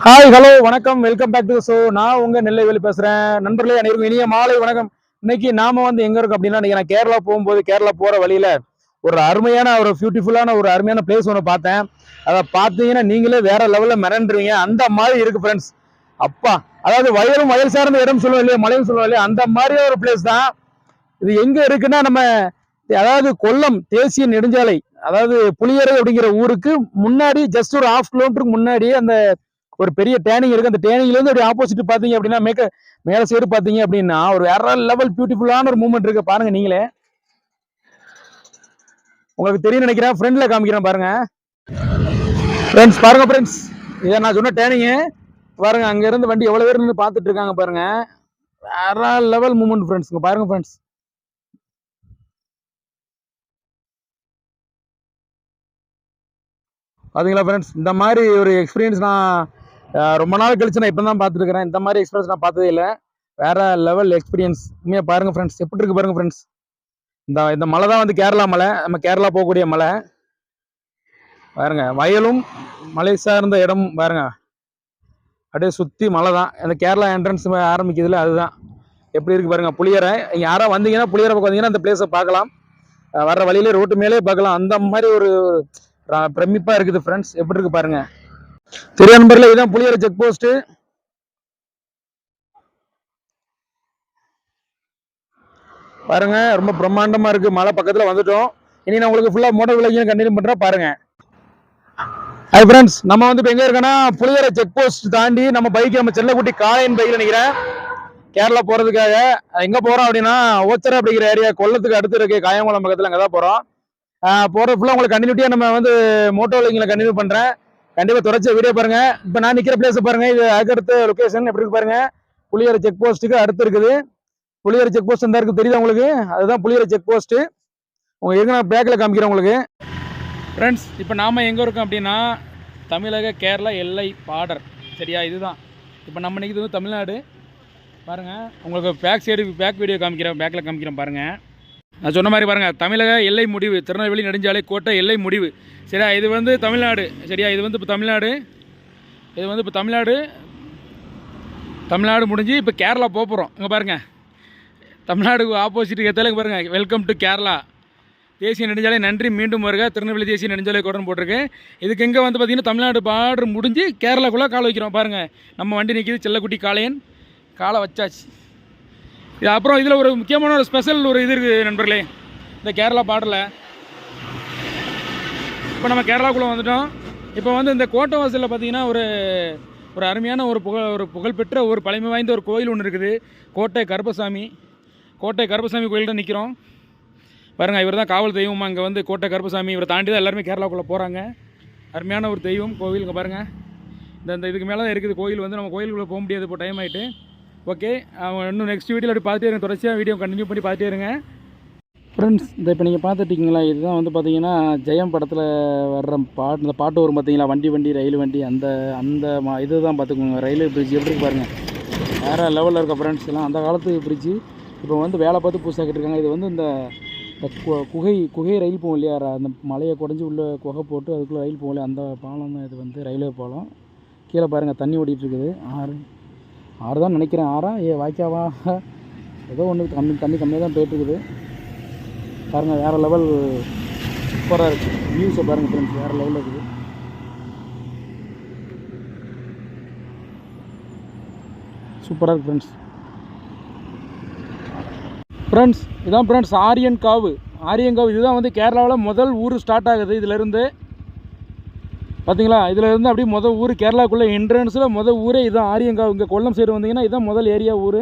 Hi hello வணக்கம் welcome back to show. நான் உங்க நெல்லைவேலி பேசுறேன். நண்பர்களே அனைவருக்கும் இனிய மாலை வணக்கம். இன்னைக்கு நாம எங்க இருக்கோம் அப்படின்னா, நான் கேரளா போகும்போது கேரளா போற வழியில ஒரு அருமையான ஒரு பியூட்டிஃபுல்லான ஒரு அருமையான பிளேஸ் ஒன்று பார்த்தேன். அதை பார்த்தீங்கன்னா நீங்களே வேற லெவல்ல மிரண்டுருவீங்க. அந்த மாதிரி இருக்கு ஃப்ரெண்ட்ஸ். அப்பா, அதாவது வயலும் வயல் சார்ந்த இடம் சொல்லுவோம் இல்லையா, மலையும் சொல்லுவோம் இல்லையா, அந்த மாதிரி ஒரு பிளேஸ் தான் இது. எங்க இருக்குன்னா நம்ம அதாவது கொல்லம் தேசிய நெடுஞ்சாலை, அதாவது புளியரை அப்படிங்கிற ஊருக்கு முன்னாடி ஜஸ்ட் ஒரு 1/2 கிலோமீட்டருக்கு முன்னாடியே அந்த ஒரு பெரிய டேனிங் இருக்கு. அந்த டேனிங்ல இருந்து அப்படியே ஆப்போசிட் பாத்தீங்க அப்படின்னா மேல சைடு பாத்தீங்க அப்படின்னா ஒரு வேற லெவல் பியூட்டிஃபுல்லான ஒரு மூமெண்ட் இருக்கு. பாருங்க, நீங்களே உங்களுக்கு தெரியும் நினைக்கிறேன். ஃப்ரெண்ட்ல காமிக்கிறேன் பாருங்க ஃப்ரெண்ட்ஸ். பாருங்க ஃப்ரெண்ட்ஸ், இதை நான் சொன்ன டேனிங் பாருங்க. அங்க இருந்து வண்டி எவ்வளவு பேர் நின்று பார்த்துட்டு இருக்காங்க பாருங்க. வேற லெவல் மூமெண்ட் ஃப்ரெண்ட்ஸ். பாருங்க ஃப்ரெண்ட்ஸ், பாத்தீங்களா ஃப்ரெண்ட்ஸ், இந்த மாதிரி ஒரு எக்ஸ்பீரியன்ஸ் நான் ரொம்ப நாள் கழிச்சு நான் இப்போ தான் பார்த்துருக்கிறேன். இந்த மாதிரி எக்ஸ்பீரியன்ஸ் நான் பார்த்ததே இல்லை. வேற லெவல் எக்ஸ்பீரியன்ஸ் உண்மையாக. பாருங்க ஃப்ரெண்ட்ஸ், எப்படி இருக்கு பாருங்க ஃப்ரெண்ட்ஸ். இந்த மலை தான் கேரளா மலை, நம்ம கேரளா போகக்கூடிய மலை. பாருங்க, வயலும் மலை சார்ந்த இடம் பாருங்க. அப்படியே சுற்றி மலை தான். அந்த கேரளா என்ட்ரன்ஸ் ஆரம்பிக்குதுல, அதுதான். எப்படி இருக்கு பாருங்க புளியரை. யாராவது வந்தீங்கன்னா புளியரை பக்கம் வந்தீங்கன்னா அந்த பிளேஸை பார்க்கலாம். வர்ற வழியிலே ரோட்டு மேலே பார்க்கலாம். அந்த மாதிரி ஒரு பிரமிப்பா இருக்குது ஃப்ரெண்ட்ஸ். எப்படி இருக்கு பாருங்க. தெரிய நண்பர்களே, இதுதான் புளியரை செக் போஸ்ட். பாருங்க, ரொம்ப பிரம்மாண்டமா இருக்கு. மலை பக்கத்துல வந்துட்டோம். இனி நான் உங்களுக்கு ஃபுல்லா மோட்டர் விளையும் கண்டினியூ பண்றேன் பாருங்க. ஹை ஃப்ரெண்ட்ஸ், நம்ம இப்போ எங்க இருக்கோன்னா புளியரை செக் போஸ்ட் தாண்டி நம்ம பைக், நம்ம செல்லக்குட்டி காளையன் பைக்ல நினைக்கிறேன் கேரளா போறதுக்காக. எங்க போறோம் அப்படின்னா ஓச்சரை அப்படிங்கிற ஏரியா, கொல்லத்துக்கு அடுத்து இருக்கு காயங்குளம் பக்கத்துல. அங்கதான் போறோம். போற ஃபுல்லா உங்களுக்கு கண்டினியூட்டியா நம்ம மோட்டோ விளைங்களை கண்டினியூ பண்றேன். கண்டிப்பா தொடர்ச்சி வீடியோ பாருங்க. இப்போ நான் நிக்கிற பிளேஸ் பாருங்க. இது அடுத்த லொகேஷன் எப்படி இருக்கு பாருங்க. புளியரை செக் போஸ்ட்டுக்கு அடுத்து இருக்குது. புளியரை செக் போஸ்ட் இந்த இருக்கு, தெரியுதா உங்களுக்கு? அதுதான் புளியரை செக் போஸ்ட். உங்களுக்கு நான் பேக்கில் காமிக்கிறேன் உங்களுக்கு. ஃப்ரெண்ட்ஸ், இப்போ நாம் எங்கே இருக்கோம் அப்படின்னா தமிழக கேரளா எல்லை பார்டர். சரியா, இதுதான். இப்போ நம்ம நிற்கிறது தமிழ்நாடு. பாருங்கள், உங்களுக்கு பேக் வீடியோ காமிக்கிறேன், பேக்கில் காமிக்கிறேன் பாருங்கள். நான் சொன்ன மாதிரி பாருங்கள், தமிழக எல்லை முடிவு, திருநெல்வேலி நெடுஞ்சாலை கோட்டை எல்லை முடிவு. சரியா, இது தமிழ்நாடு. சரியா, இது இப்போ தமிழ்நாடு. இது இப்போ தமிழ்நாடு முடிஞ்சு இப்போ கேரளா போகிறோம். இங்கே பாருங்கள், தமிழ்நாடு ஆப்போசிட்டுக்கு எத்தலைக்கு பாருங்கள். வெல்கம் டு கேரளா தேசிய நெடுஞ்சாலை, நன்றி மீண்டும் வருக திருநெல்வேலி தேசிய நெடுஞ்சாலை கோட்டன் போட்டிருக்கு. இதுக்கு எங்கே பார்த்தீங்கன்னா தமிழ்நாடு பார்டர் முடிஞ்சு கேரளாக்குள்ளே காலை வைக்கிறோம். பாருங்கள், நம்ம வண்டி நிற்கிது செல்லக்குட்டி காளையன். காலை வச்சாச்சு. இது அப்புறம் இதில் ஒரு முக்கியமான ஒரு ஸ்பெஷல் ஒரு இது இருக்குது நண்பர்களே. இந்த கேரளா பார்டரில் இப்போ நம்ம கேரளாக்குள்ளே வந்துட்டோம். இப்போ இந்த கோட்டை வாசலில் பார்த்தீங்கன்னா ஒரு அருமையான ஒரு புகழ்பெற்ற ஒரு பழமை வாய்ந்த ஒரு கோயில் ஒன்று இருக்குது. கோட்டை கருப்பசாமி கோயில் தான் நிற்கிறோம் பாருங்கள். இவர் தான் காவல் தெய்வம் அங்கே கோட்டை கருப்பசாமி. இவரை தாண்டி தான் எல்லாருமே கேரளாக்குள்ளே போகிறாங்க. அருமையான ஒரு தெய்வம் கோவில். இங்கே பாருங்கள், இந்த இதுக்கு மேலே தான் இருக்குது கோயில். நம்ம கோயிலுக்குள்ளே போக முடியாது, இப்போ டைம் ஆகிட்டு. ஓகே, இன்னும் நெக்ஸ்ட் வீடியோவில் அப்படி பார்த்துட்டே இருங்க. தொடர்ச்சியாக வீடியோ கண்டினியூ பண்ணி பார்த்துட்டே இருங்க ஃப்ரெண்ட்ஸ். இப்போ நீங்கள் பார்த்துட்டிங்களா, இதுதான் பார்த்தீங்கன்னா ஜெயம் படத்தில் வர்ற இந்த பாட்டு வரும் பார்த்தீங்களா, வண்டி ரயில் வண்டி. அந்த இது தான் பார்த்துக்கோங்க. ரயில்வே பிரிட்ஜ் எப்படி இருக்கு பாருங்கள். வேறு லெவலில் இருக்க ஃப்ரெண்ட்ஸ். எல்லாம் அந்த காலத்து பிரிட்ஜு. இப்போ வேலை பார்த்து புதுசாக்கிட்டு இருக்காங்க. இது இந்த குகை ரயில் போகும் இல்லையா, அந்த மலையை குடஞ்சி உள்ள குகை போட்டு அதுக்குள்ளே ரயில் போகல, அந்த பாலம் தான் இது ரயில்வே பாலம். கீழே பாருங்கள், தண்ணி ஓடிட்டு இருக்குது. ஆறு தான் நினைக்கிறேன். ஆறா வாய்க்காவா ஏதோ ஒன்று தண்ணி கம்மியாக தான் போயிட்டுருக்குது. பாருங்கள், வேறு லெவல் சூப்பராக இருக்குது. வியூஸை பாருங்கள் ஃப்ரெண்ட்ஸ், வேறு லெவலில் இருக்குது. சூப்பராக இருக்குது ஃப்ரெண்ட்ஸ். இதான் ஃப்ரெண்ட்ஸ் ஆரியன்காவு. இதுதான் கேரளாவில் முதல் ஊர் ஸ்டார்ட் ஆகுது. இதிலேருந்து பார்த்தீங்களா, இதிலேருந்து அப்படியே முதல் ஊர் கேரளாக்குள்ளே என்ட்ரன்ஸில் முதல் ஊரே இதுதான் ஆரியன்காவு. இங்கே கொல்லம் சைடு வந்தீங்கன்னா இதுதான் முதல் ஏரியா ஊர்.